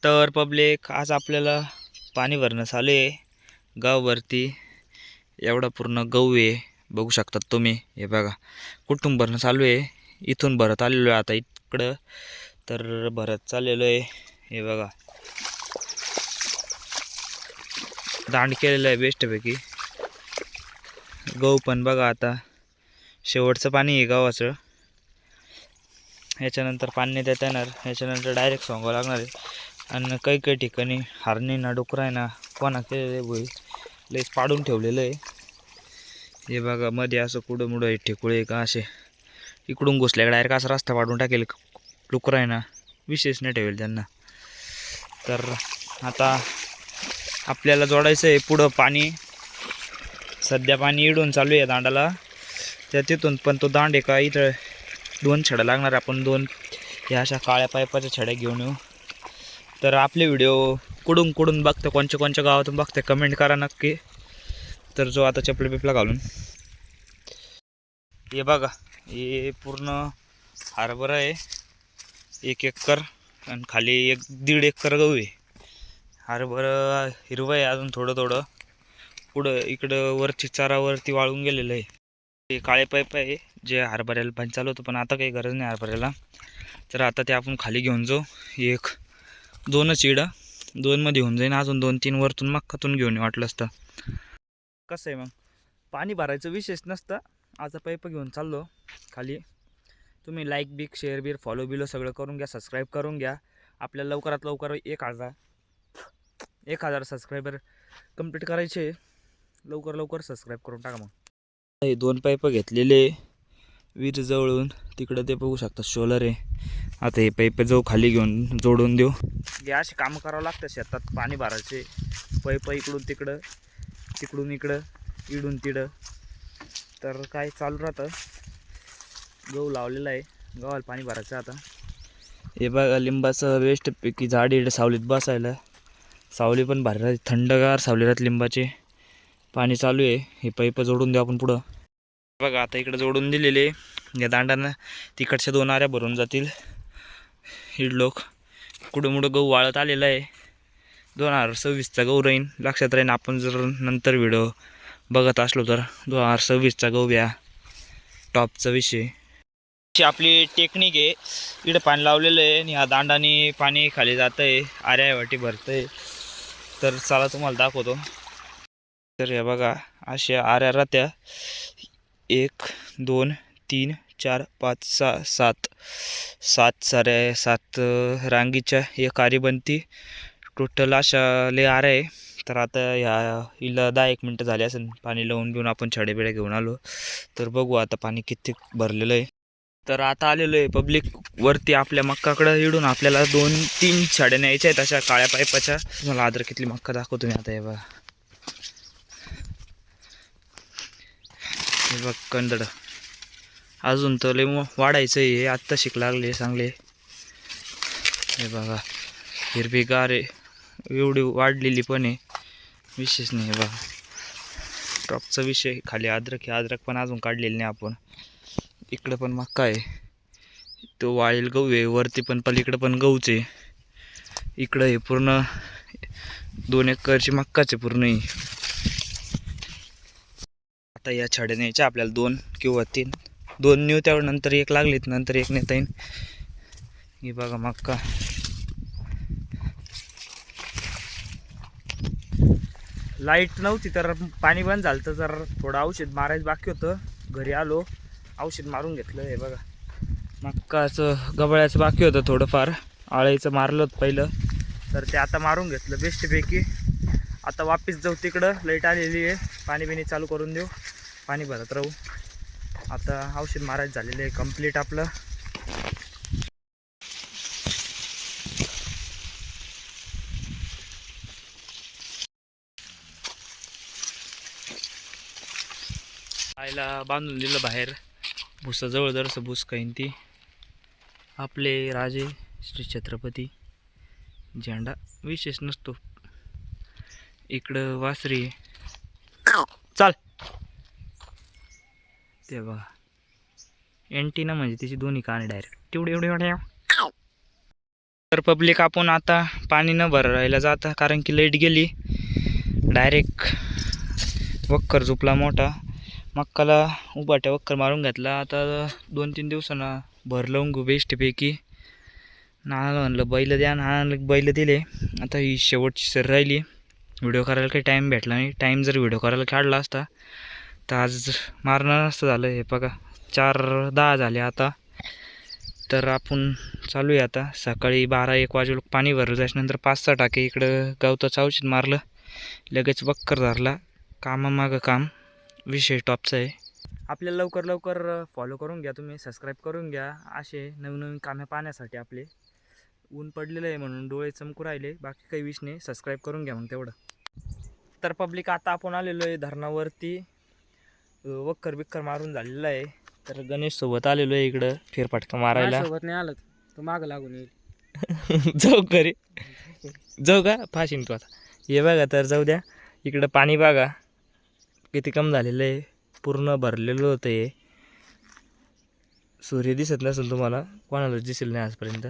तर पब्लिक आज आपल्याला पाणी भरणं चालू आहे गाववरती. एवढा पूर्ण गहू आहे, बघू शकतात तुम्ही. हे बघा कुठून भरणं चालू आहे, इथून भरत आलेलो आहे आता इकडं. तर भरत चाललेलो आहे. हे बघा दांड केलेलं आहे बेस्टपैकी. गहू पण बघा आता शेवटचं पाणी आहे गावाचं. ह्याच्यानंतर पाणी नाही देता येणार, ह्याच्यानंतर डायरेक्ट सोंगावं लागणार आहे. आणि काही काही ठिकाणी हारणी ना डुकरं आहे ना कोणा केलेलं भुई लईच पाडून ठेवलेलं आहे. हे बघा मध्ये असं कुडं मुडं आहे, ठेकुळे का असे इकडून घुसल्या डायरेक्ट असा रस्ता पाडून टाकेल. डुकरं आहे ना विशेष नाही ठेवेल त्यांना. तर आता आपल्याला जोडायचं आहे पुढं पाणी. सध्या पाणी इडून चालू आहे दांडाला, त्या तिथून पण तो दांड आहे का इथं 2 छड्या लागणार. आपण 2 ह्या अशा काळ्या पाईपाच्या छड्या घेऊन येऊ. तर आपले व्हिडिओ कुठून कुठून बघते, कोणत्या गावातून बघते कमेंट करा नक्की. तर जो आता चपला बिपला घालून हे बघा, हे पूर्ण हरभरा आहे 1 एकर आणि खाली 1-1.5 एकर गहू आहे. हरभरा हिरवं आहे अजून थोडं थोडं. पुढं इकडं वरची चारावरती वाळून गेलेलं आहे. ते काळे पाईप आहे जे हरभऱ्याला पाणी चालू होतं, पण आता काही गरज नाही हरभऱ्याला. तर आता ते आपण खाली घेऊन जाऊ. 1-2च इडं 2 मध्ये होऊन जाईन. अजून 2-3 वरतून मक्कातून घेऊन वाटलं असतं. कसं आहे मग पाणी भरायचं विशेष नसतं. आता पाईप घेऊन चाललो खाली. तुम्ही लाईक बिक शेअर बिर फॉलो बिलो सगळं करून घ्या, सबस्क्राईब करून घ्या. आपल्याला लवकरात लवकर 1000 सबस्क्रायबर कंप्लीट करायचे. लवकर लवकर सबस्क्राईब करून टाका. मग हे 2 पाईप घेतलेले वीर जवळून तिकडं ते बघू शकता सोलर आहे. आता हे पाईप जाऊ खाली घेऊन जोडून देऊ. हे असे कामं करावं लागतं शेतात पाणी भरायचे. पाईप इकडून तिकडं तिकडून इकडं इडून तिकडं. तर काय चालू राहतं. गहू लावलेला आहे, गव्हाला पाणी भरायचं आता. हे बघा लिंबाचं बेस्टपैकी झाड इकडे सावलीत बसायला. सावली पण भारी राहते, थंडगार सावली राहते लिंबाचे. पाणी चालू आहे. हे पाईप जोडून देऊ आपण पुढं. बघा आता इकडे जोडून दिलेले या दांडानं तिकडच्या 2 आऱ्या भरून जातील. हिड लोक कुठं मुडं गहू वाळत आलेला आहे. 2026चा गहू राहीन, लक्षात राहीन. आपण जर नंतर व्हिडिओ बघत असलो तर 2026चा गहू घ्या, टॉपचा विषय. आपली टेक्निक आहे. इकडे पाणी लावलेलं आहे आणि ह्या दांडाने पाणी खाली जातं आहे, आऱ्यावाटी भरतं आहे. तर चला तुम्हाला दाखवतो. तर हे बघा अशा आऱ्या राहत्या 1 2 3 4 5 6 7 साऱ्या 7 रांगीच्या 1 आरी बनती. टोटल अशा लय आऱ्या आहे. तर आता हिला 10-1 मिनटं झाली असेल पाणी लावून घेऊन आपण छडेबिड्या घेऊन आलो. तर बघू आता पाणी किती भरलेलं आहे. तर आता आलेलो आहे पब्लिक वरती आपल्या मक्काकडं. इडून आपल्याला 2-3 छड्या न्यायच्या आहेत अशा काळ्या पाईपाच्या. तुम्हाला अद्रकीतली मक्का दाखवतो मी आता. हे बघा हे बघ कंदड अजून तर लय वाढायचं आहे. आत्ता शिक लागले चांगले. हे बघा हिरवीगार आहे, एवढी वाढलेली पण आहे, विशेष नाही. हे बघा टॉपचा विषय. खाली अद्रक पण अजून काढलेली नाही आपण. इकडं पण मक्का आहे, तो वाळेल गहू आहे. वरती पण पलीकडं पण गहूच आहे. इकडं हे पूर्ण 2 एकरची मक्काचे पूर्ण. आता या छड्या न्यायच्या आपल्याला 2 किंवा 3. 2 नेऊ त्यावर नंतर 1 लागलीत नंतर 1 नेता येईन. हे बघा मक्का. लाईट नव्हती तर पाणी बंद झालं तर थोडं औषध मारायचं बाकी होतं. घरी आलो औषध मारून घेतलं. हे बघा मक्काचं गबळ्याचं बाकी होतं थोडंफार. आळीचं मारलं होतं पहिलं, तर ते आता मारून घेतलं बेस्टपैकी. आता वापस जाऊ तिकडं. लाईट आलेली आहे, पाणी बिणी चालू करून देऊ, पाणी भरत राहू. आता औषध मारायचं झालेलं आहे कंप्लीट आपलं. आईला बांधून दिलं बाहेर भुसाजवळ. जरसं भूस काही ती आपले राजे श्री छत्रपती. झेंडा विशेष नसतो. इकडं वासरी चाल. ते बघा एंटीना म्हणजे त्याची 2 कान डायरेक्ट तेवढे एवढे एवढे तर पब्लिक आपण आता पाणी न भरायला जाता, कारण की लाईट गेली. डायरेक्ट वक्कर झोपला मोठा. मक्काला उभाट्या वक्कर मारून घातला. आता 2-3 दिवसांना भर लावून घेऊ बेस्टपैकी. नानाला म्हणलं बैल द्या, नानाला बैल दिले. आता ही शेवटची सर राहिली. व्हिडिओ करायला काही टाईम भेटला नाही. टाईम जर व्हिडिओ करायला काढला असता तर आज मारणं नसतं झालं. हे बघा 4:10 झाले आता. तर आपण चालू आहे आता. सकाळी 12-1 वाजेला पाणी भरलं. त्याच्यानंतर 5-6 टाके इकडं गवताचं औषध मारलं. लगेच वक्कर धरला. कामामागं काम. विषय टॉपचा आहे. आपल्याला लवकर लवकर फॉलो करून घ्या तुम्ही, सबस्क्राईब करून घ्या. असे नवीन कामे पाहण्यासाठी. आपले ऊन पडलेलं आहे म्हणून डोळे चमकू राहिले, बाकी काही विष नाही. सबस्क्राईब करून घ्या मग तेवढं. तर पब्लिक आता आपण आलेलो आहे धरणावरती. वक्कर बिक्कर मारून झालेलं आहे. तर गणेश सोबत आलेलो आहे इकडं फेरफटका मारायला. सोबत नाही आलं तो मागं लागून येईल. जाऊ घरी जाऊ का फाशीन तू आता. हे बघा तर जाऊ द्या. इकडं पाणी बघा किती कम झालेलं आहे. पूर्ण भरलेलं होतं हे. सूर्य दिसत नसेल तुम्हाला, कोणालाच दिसेल नाही आजपर्यंत.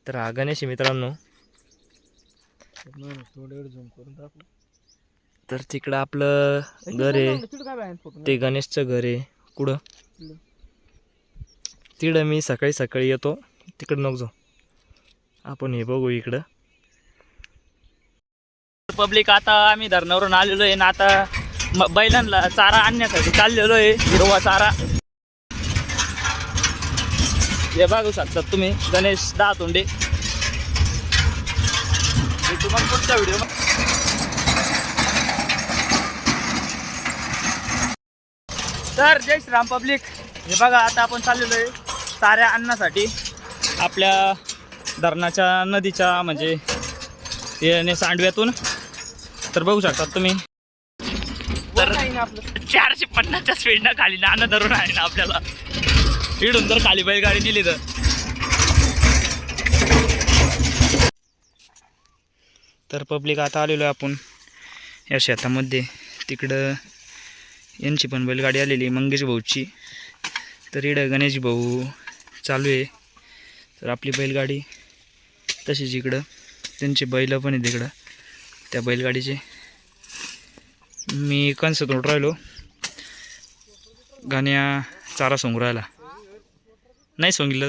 तर हा गणेश मित्रांनो. तर तिकडं आपलं घर आहे, ते गणेशचं घर आहे. कुठं तिकडं मी सकाळी सकाळी येतो, तिकडं नको जाऊ. आपण हे बघू इकडं. पब्लिक आता आम्ही धरणावरून आलेलो आहे ना. आता बैलांना चारा आणण्यासाठी चाललेलो आहे, हिरवा चारा. हे बघू शकतात तुम्ही गणेश दातोंडे. तुम्हाला पुढच्या व्हिडिओ. तर जय श्रीराम पब्लिक. हे बघा आता आपण चाललेलो आहे चाऱ्या आणण्यासाठी आपल्या धरणाच्या नदीच्या म्हणजे येणे सांडव्यातून. तर बघू शकतात तुम्ही. तर 450च्या स्पीडनं खाली नाणं धरून आहे ना आपल्याला. इडून जर खाली बैलगाडी दिली तर पब्लिक आता आलेलो आहे आपण या शेतामध्ये. तिकडं यांची पण बैलगाडी आलेली मंगेश भाऊची. तर इकडं गणेश भाऊ चालू आहे. तर आपली बैलगाडी तशीच इकडं. त्यांची बैल पण आहे तिकडं त्या बैलगाडीचे. मी कणसं तोड राहिलो. गाण्या चारा सोंगू राहिला नाही सोंगितलं.